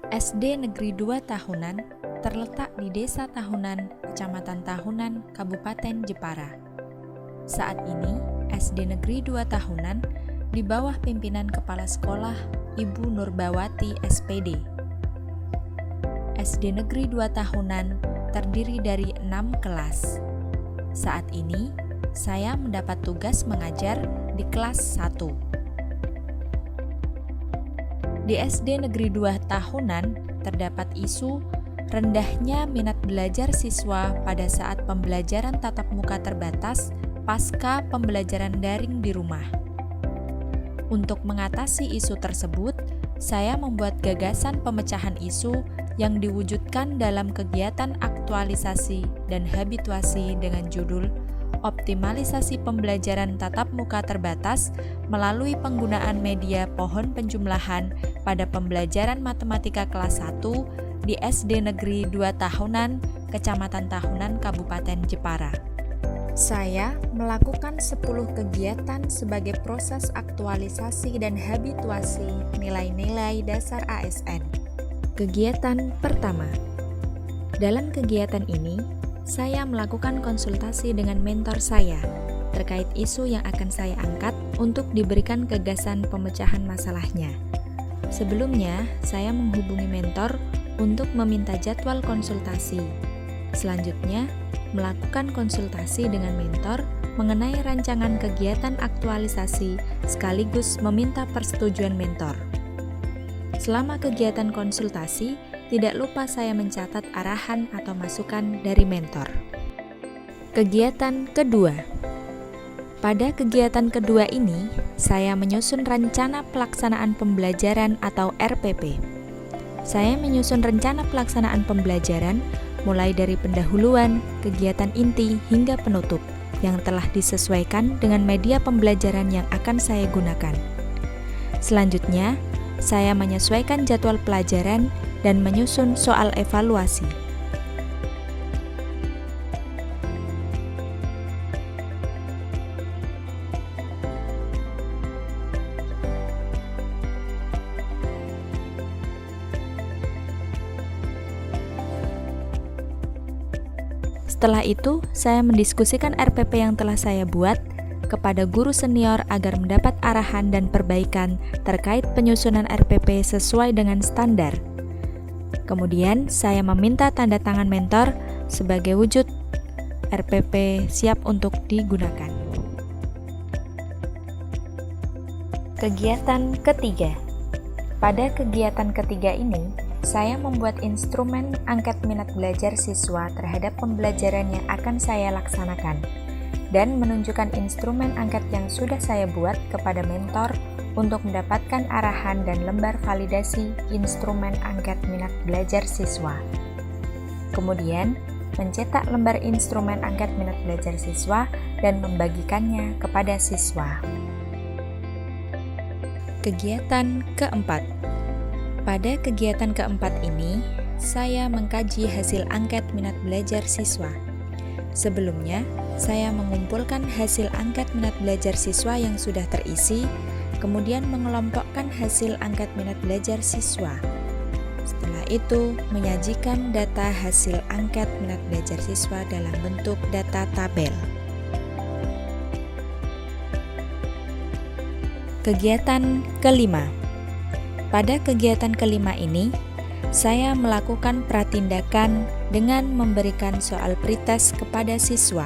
SD Negeri 2 Tahunan terletak di Desa Tahunan, Kecamatan Tahunan, Kabupaten Jepara. Saat ini, SD Negeri 2 Tahunan di bawah pimpinan Kepala Sekolah Ibu Nurbawati SPD. SD Negeri 2 Tahunan terdiri dari 6 kelas. Saat ini, saya mendapat tugas mengajar di kelas 1. Di SD Negeri 2 Tahunan terdapat isu rendahnya minat belajar siswa pada saat pembelajaran tatap muka terbatas pasca pembelajaran daring di rumah. Untuk mengatasi isu tersebut, saya membuat gagasan pemecahan isu yang diwujudkan dalam kegiatan aktualisasi dan habituasi dengan judul Optimalisasi Pembelajaran Tatap Muka Terbatas melalui penggunaan media pohon penjumlahan pada pembelajaran matematika kelas 1 di SD Negeri 2 Tahunan, Kecamatan Tahunan, Kabupaten Jepara. Saya melakukan 10 kegiatan sebagai proses aktualisasi dan habituasi nilai-nilai dasar ASN. Kegiatan pertama. Dalam kegiatan ini, saya melakukan konsultasi dengan mentor saya terkait isu yang akan saya angkat untuk diberikan gagasan pemecahan masalahnya. Sebelumnya, saya menghubungi mentor untuk meminta jadwal konsultasi. Selanjutnya, melakukan konsultasi dengan mentor mengenai rancangan kegiatan aktualisasi sekaligus meminta persetujuan mentor. Selama kegiatan konsultasi, tidak lupa saya mencatat arahan atau masukan dari mentor. Kegiatan kedua. Pada kegiatan kedua ini, saya menyusun rencana pelaksanaan pembelajaran atau RPP. Saya menyusun rencana pelaksanaan pembelajaran mulai dari pendahuluan, kegiatan inti, hingga penutup yang telah disesuaikan dengan media pembelajaran yang akan saya gunakan. Selanjutnya, saya menyesuaikan jadwal pelajaran dan menyusun soal evaluasi. Setelah itu, saya mendiskusikan RPP yang telah saya buat kepada guru senior agar mendapat arahan dan perbaikan terkait penyusunan RPP sesuai dengan standar. Kemudian, saya meminta tanda tangan mentor sebagai wujud RPP siap untuk digunakan. Kegiatan ketiga. Pada kegiatan ketiga ini, saya membuat instrumen angket minat belajar siswa terhadap pembelajaran yang akan saya laksanakan dan menunjukkan instrumen angket yang sudah saya buat kepada mentor untuk mendapatkan arahan dan lembar validasi instrumen angket minat belajar siswa. Kemudian, mencetak lembar instrumen angket minat belajar siswa dan membagikannya kepada siswa. Kegiatan keempat. Pada kegiatan keempat ini, saya mengkaji hasil angket minat belajar siswa. Sebelumnya, saya mengumpulkan hasil angket minat belajar siswa yang sudah terisi, kemudian mengelompokkan hasil angket minat belajar siswa. Setelah itu, menyajikan data hasil angket minat belajar siswa dalam bentuk data tabel. Kegiatan kelima. Pada kegiatan kelima ini, saya melakukan pratindakan dengan memberikan soal pretest kepada siswa.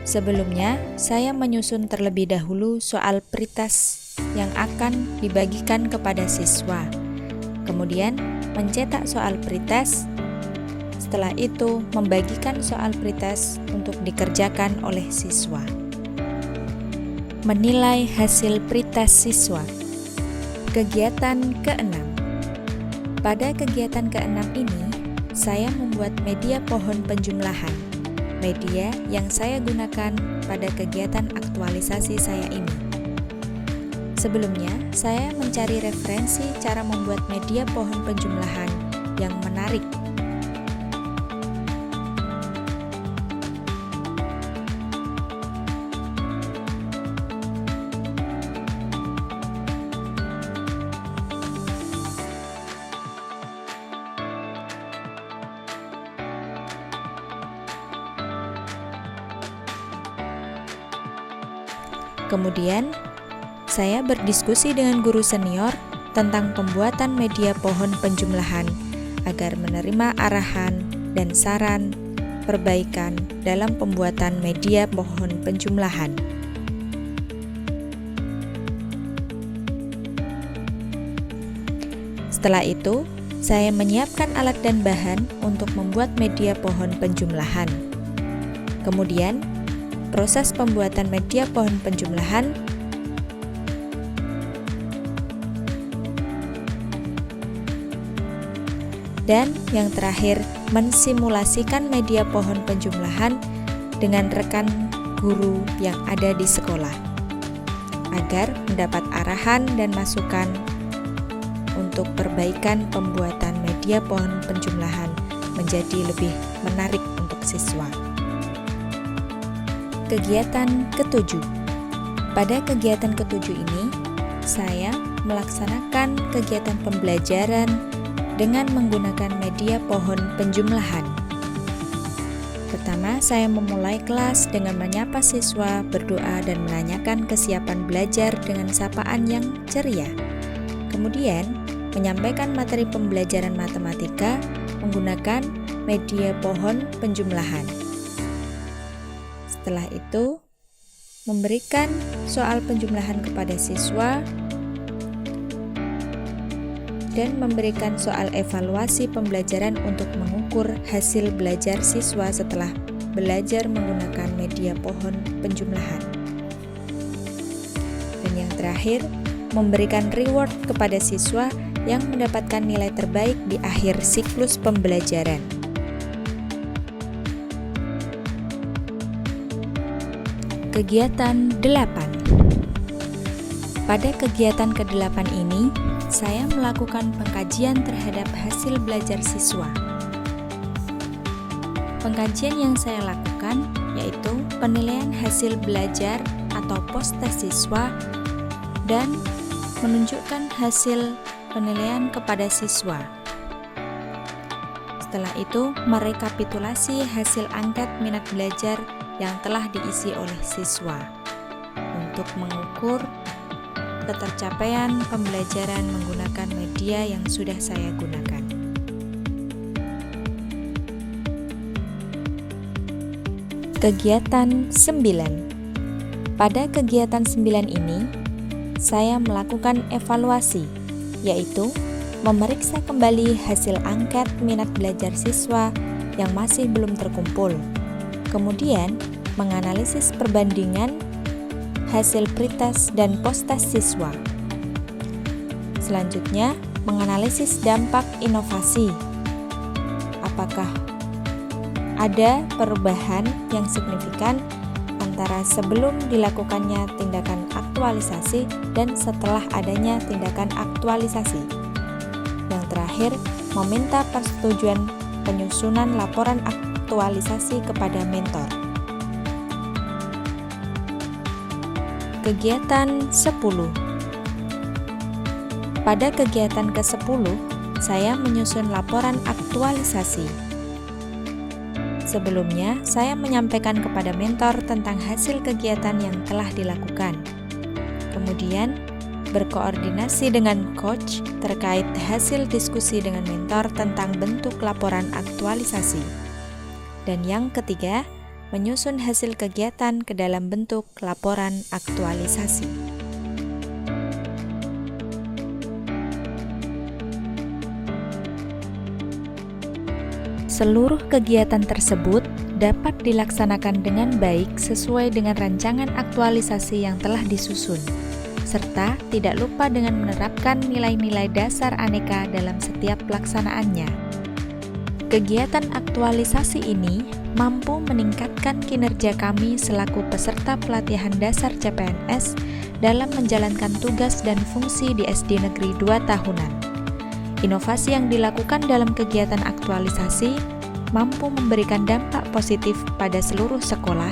Sebelumnya, saya menyusun terlebih dahulu soal pretest yang akan dibagikan kepada siswa. Kemudian, mencetak soal pretest. Setelah itu, membagikan soal pretest untuk dikerjakan oleh siswa. Menilai hasil pretest siswa. Kegiatan keenam. Pada kegiatan keenam ini, saya membuat media pohon penjumlahan. Media yang saya gunakan pada kegiatan aktualisasi saya ini. Sebelumnya, saya mencari referensi cara membuat media pohon penjumlahan yang menarik. Kemudian, saya berdiskusi dengan guru senior tentang pembuatan media pohon penjumlahan agar menerima arahan dan saran perbaikan dalam pembuatan media pohon penjumlahan. Setelah itu, saya menyiapkan alat dan bahan untuk membuat media pohon penjumlahan. Kemudian, proses pembuatan media pohon penjumlahan dan yang terakhir, mensimulasikan media pohon penjumlahan dengan rekan guru yang ada di sekolah agar mendapat arahan dan masukan untuk perbaikan pembuatan media pohon penjumlahan menjadi lebih menarik untuk siswa. Kegiatan ketujuh. Pada kegiatan ketujuh ini, saya melaksanakan kegiatan pembelajaran dengan menggunakan media pohon penjumlahan. Pertama, saya memulai kelas dengan menyapa siswa, berdoa, dan menanyakan kesiapan belajar dengan sapaan yang ceria. Kemudian, menyampaikan materi pembelajaran matematika menggunakan media pohon penjumlahan. Setelah itu, memberikan soal penjumlahan kepada siswa dan memberikan soal evaluasi pembelajaran untuk mengukur hasil belajar siswa setelah belajar menggunakan media pohon penjumlahan. Dan yang terakhir, memberikan reward kepada siswa yang mendapatkan nilai terbaik di akhir siklus pembelajaran. Kegiatan 8. Pada kegiatan ke-8 ini, saya melakukan pengkajian terhadap hasil belajar siswa. Pengkajian yang saya lakukan yaitu penilaian hasil belajar atau post-tes siswa dan menunjukkan hasil penilaian kepada siswa. Setelah itu, merekapitulasi hasil angket minat belajar yang telah diisi oleh siswa untuk mengukur ketercapaian pembelajaran menggunakan media yang sudah saya gunakan. Kegiatan 9. Pada kegiatan 9 ini, saya melakukan evaluasi, yaitu memeriksa kembali hasil angket minat belajar siswa yang masih belum terkumpul. Kemudian, menganalisis perbandingan hasil pretest dan post-test siswa. Selanjutnya, menganalisis dampak inovasi. Apakah ada perubahan yang signifikan antara sebelum dilakukannya tindakan aktualisasi dan setelah adanya tindakan aktualisasi. Yang terakhir, meminta persetujuan penyusunan laporan aktualisasi kepada mentor. Kegiatan 10. Pada kegiatan ke-10, saya menyusun laporan aktualisasi. Sebelumnya, saya menyampaikan kepada mentor tentang hasil kegiatan yang telah dilakukan. Kemudian, berkoordinasi dengan coach terkait hasil diskusi dengan mentor tentang bentuk laporan aktualisasi. Dan yang ketiga, menyusun hasil kegiatan ke dalam bentuk laporan aktualisasi. Seluruh kegiatan tersebut dapat dilaksanakan dengan baik sesuai dengan rancangan aktualisasi yang telah disusun, serta tidak lupa dengan menerapkan nilai-nilai dasar aneka dalam setiap pelaksanaannya. Kegiatan aktualisasi ini mampu meningkatkan kinerja kami selaku peserta pelatihan dasar CPNS dalam menjalankan tugas dan fungsi di SD Negeri 2 tahunan. Inovasi yang dilakukan dalam kegiatan aktualisasi mampu memberikan dampak positif pada seluruh sekolah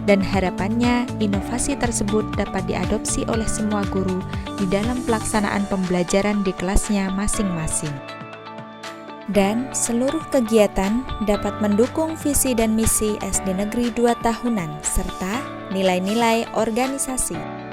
dan harapannya inovasi tersebut dapat diadopsi oleh semua guru di dalam pelaksanaan pembelajaran di kelasnya masing-masing. Dan seluruh kegiatan dapat mendukung visi dan misi SD Negeri 2 tahunan serta nilai-nilai organisasi.